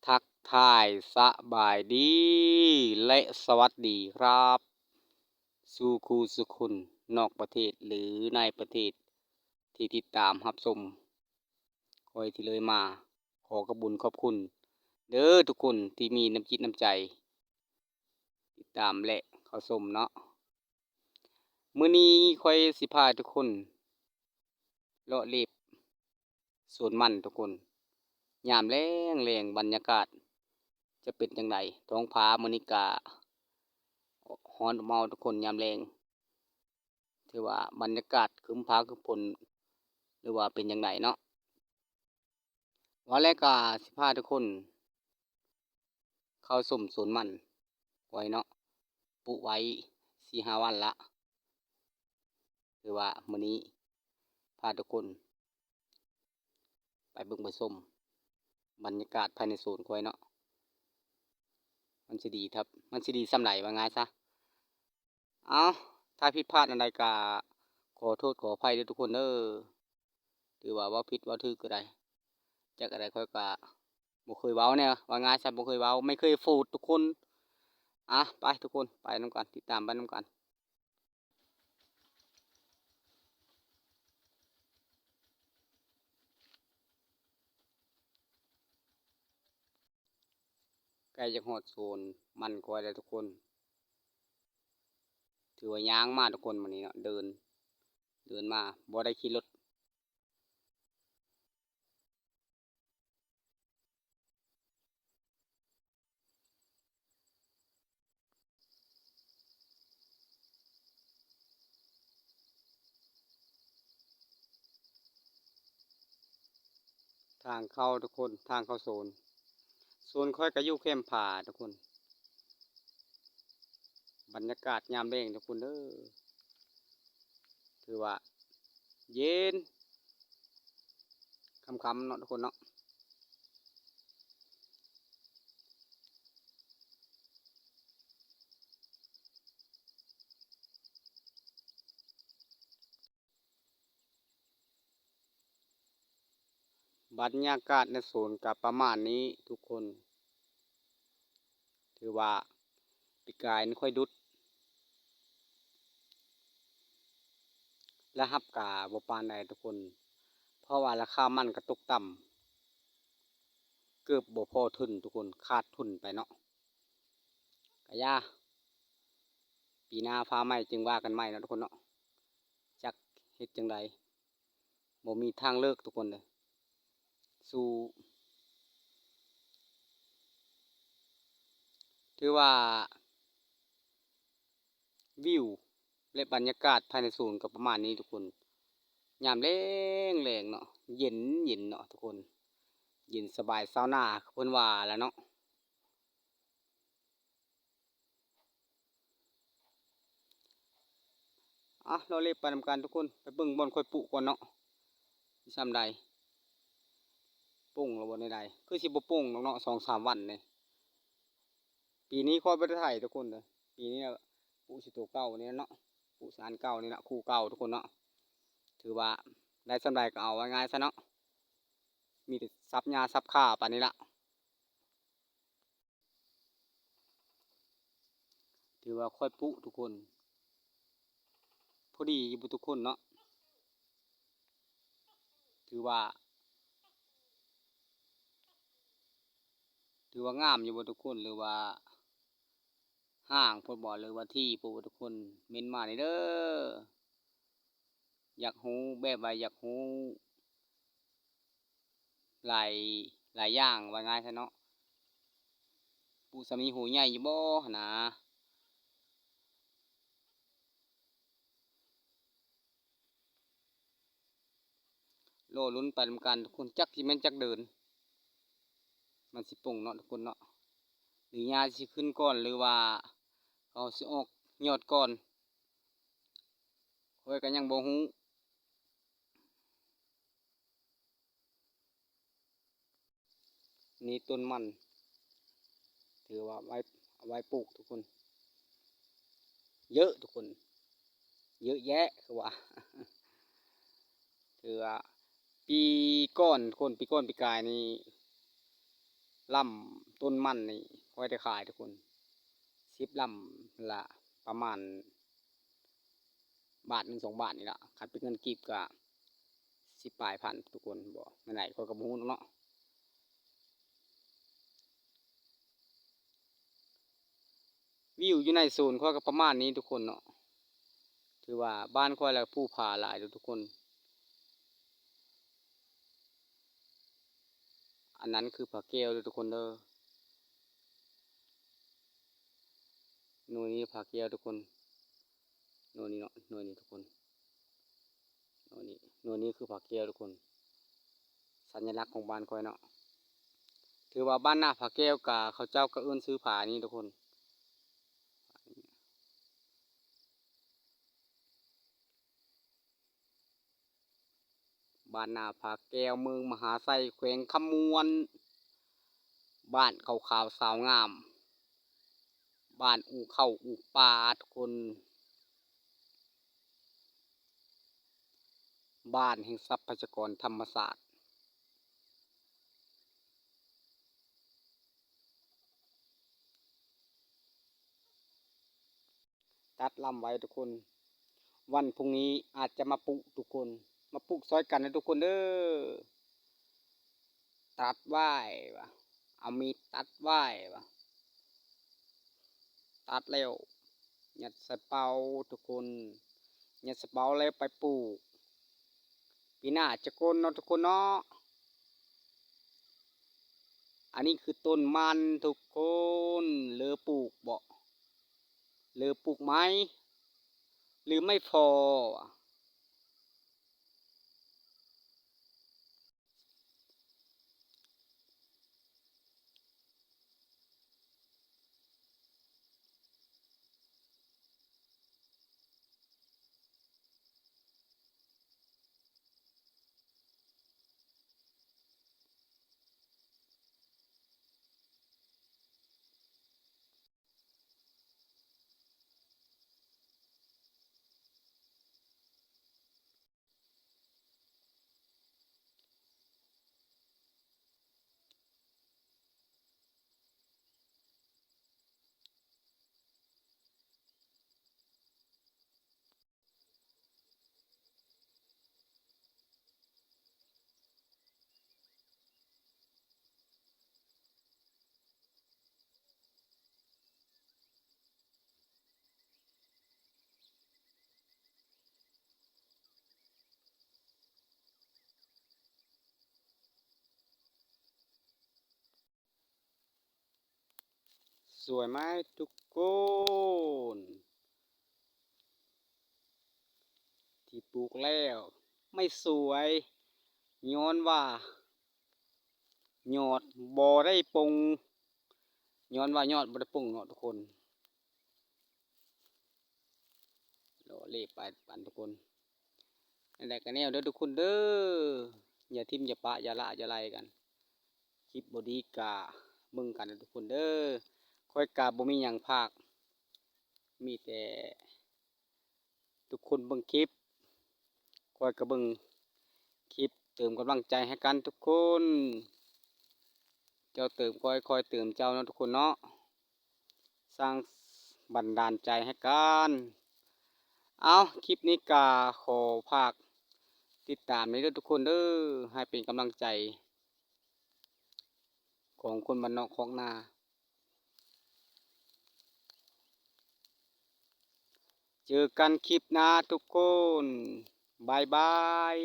ทักทายสบายดีและสวัสดีครับสู่ครูสุคุณนอกประเทศหรือในประเทศที่ติดตามรับชมคอยที่เลยมาขอกระบุญขอบคุณเด้อทุกคนที่มีน้ำจิตน้ำใจติดตามและเข้าชมเนาะมื้อนี้คอยสิพาทุกคนเลาะเล็บสวนมันทุกคนยามแลงบรรยากาศจะเป็นจังไดท้องฟ้ามื้อนี้ก็ร้อนอบอ้าวทุกคนยามแลง ถือว่าบรรยากาศครึ้มฟ้าครึ้มฝนหรือว่าเป็นจั่งใดเนาะว่าแล้วก็สิพาทุกคนเข้าชมสวนมันไว้เนาะปลูกไว้4-5 วันละถือว่ามื้อนี้พาทุกคนไปเบิ่งไปชมบรรยากาศภายในสวนข้อยเนาะมันสิดีครับมันสิดีส่ำใดว่าง่ายซะเอ้าถ้าผิดพลาดอันใดก็ขอโทษขออภัยเด้อทุกคนเด้อถือว่าเว้าผิดเว้าถูกก็ได้จักอันใดข้อยก็บ่เคยเว้าแนวว่าง่ายซะบ่เคยเว้าไม่เคยพูดทุกคนไปทุกคนไปนำกันติดตามไปนำกันใกล้จะฮอดโซนมันข้อยแล้วทุกคนถือว่าย่างมาทุกคนมื้อนี้เนาะเดินมาบ่ได้ขี่รถทางเข้าทุกคนทางเข้าโซนข้อยก็อยู่แคมป์ผาทุกคนบรรยากาศยามแลงทุกคนเด้อถือว่าเย็นค่ำๆเนาะทุกคนเนาะบรรยากาศในโซนก็ประมาณนี้ทุกคนถือว่าปีกายนี่ค่อยดุดและรับก็บ่ปานใดทุกคนเพราะว่าราคามันก็ตกต่ำเกือบบ่พอทุนทุกคนขาดทุนไปเนาะก็อย่าปีหน้าฟ้าใหม่จึงว่ากันใหม่เนาะทุกคนเนาะจักเฮ็ดจังไดบ่มีทางเลิกทุกคนเลยสู่ถือว่าวิวและบรรยากาศภายในศูนย์ก็ประมาณนี้ทุกคนยามแลงเนาะเย็นเนาะทุกคนเย็นสบายซาวน่าเพิ่นว่าแล้วเนาะเราเรียกไปนำกันทุกคนไปเบิ่งบ่อนค่อยปลูกก่อนเนาะสิซำใดปุ้งแล้วบ่ใดๆคือสิบ่ปุ้งดอกเนาะ2-3 วันนี่ปีนี้ค่อยบ่ได้ไถทุกคนเด้อปีนี้ปลูกสิตัวเก่านี่เนาะปลูกสารเก่านี่ล่ะคู่เก่าทุกคนเนาะถือว่าได้ซำใดก็เอาว่าง่ายซะเนาะมีแต่ซับหญ้าซับข้าปานนี้ล่ะถือว่าค่อยปลูกทุกคนพอดีอยู่บ่ทุกคนเนาะถือว่างามอยู่บ่ทุกคนหรือว่าห้างพุ่นบ่หรือว่าที่พุ่นบ่ทุกคนเม้นมานี่เด้ออยากรู้แบบว่าอยากรู้หลายอย่างว่าง่ายซะเนาะปลูกสามีหูใหญ่อยู่บ่หั้นนะรอลุ้นไปนำกันทุกคนจักสิแม่นจักเดินมันสิโป่งเนาะทุกคนเนาะหรือหญ้าสิขึ้นก่อนหรือว่าเขาสิออกยอดก่อนข้อยก็ยังบ่รู้นี่ต้นมันถือว่าไว้เอาไว้ปลูกทุกคนเยอะทุกคนเยอะแยะคือว่าถือว่าปีก่อนทุกคนปีก่อนปีกายนี่ ลำต้นมันนี่ค่อยได้ขายทุกคน10 ลำละประมาณบาท1-2 บาทนี่ละคันเป็นเงินกีบก็10ปลายพันทุกคนบ่ไหนๆค่อยก็บ่ฮู้เนาะวิวอยู่ในโซนค่อยก็ประมาณนี้ทุกคนเนาะถือว่าบ้านค่อยแล้วผู้ผาหลายทุกคนอันนั้นคือผาแก้วทุกคนเด้อหน่วยนี้ผาแก้วทุกคนหน่วยนี้เนาะหน่วยนี้ทุกคนหน่วยนี้คือผาแก้วทุกคนสัญลักษณ์ของบ้านค่อยเนาะถือว่าบ้านหน้าผาแก้วกะเขาเจ้าก็เอิ้นซื้อผานี้ทุกคนบ้านหน้าผาแก้วเมืองมหาไซแขวงคำมวนบ้านขาวๆสาวงามบ้านอู่เข้าอู่ปลาทุกคนบ้านแห่งทรัพยากรธรรมศาสตร์ตัดลำไว้ทุกคนวันพรุ่งนี้อาจจะมาปลูกทุกคนมาปลูกซอยกันนะทุกคนเด้อตัดไว้วะเอามีดตัดไว้วะตัดแล้วยัดใส่เปาทุกคนยัดใส่เปาแล้วไปปลูกปีหน้าจะโกนเนาะทุกคนเนาะอันนี้คือต้นมันทุกคนเหลือปลูกบ่เหลือปลูกไหมหรือไม่พอสวยไหมทุกคนที่ปลูกแล้วไม่สวยย้อนว่ายอดบ่ได้ปงย้อนว่ายอดบ่ได้ปงเนาะทุกคนโลเลไปปันทุกคนนั่นแหละกันแนวเด้อทุกคนเด้ออย่าทิ่มอย่าปะอย่าละอย่าไล่กันคลิปบดีกาเบิ่งกันเด้อทุกคนเด้อค่อยกาบ่มีหยังภาคมีแต่ทุกคนเบิ่งคลิปค่อยก็เบิ่งคลิปเติมกำลังใจให้กันทุกคนเจ้าเติมค่อยเติมเจ้าเนาะทุกคนเนาะสร้างบันดาลใจให้กันเอาคลิปนี้กาขอภาคติดตามในเด้อทุกคนเด้อให้เป็นกำลังใจของคนบ้านนอกของนาเจอกันคลิปหน้าทุกคนบายบาย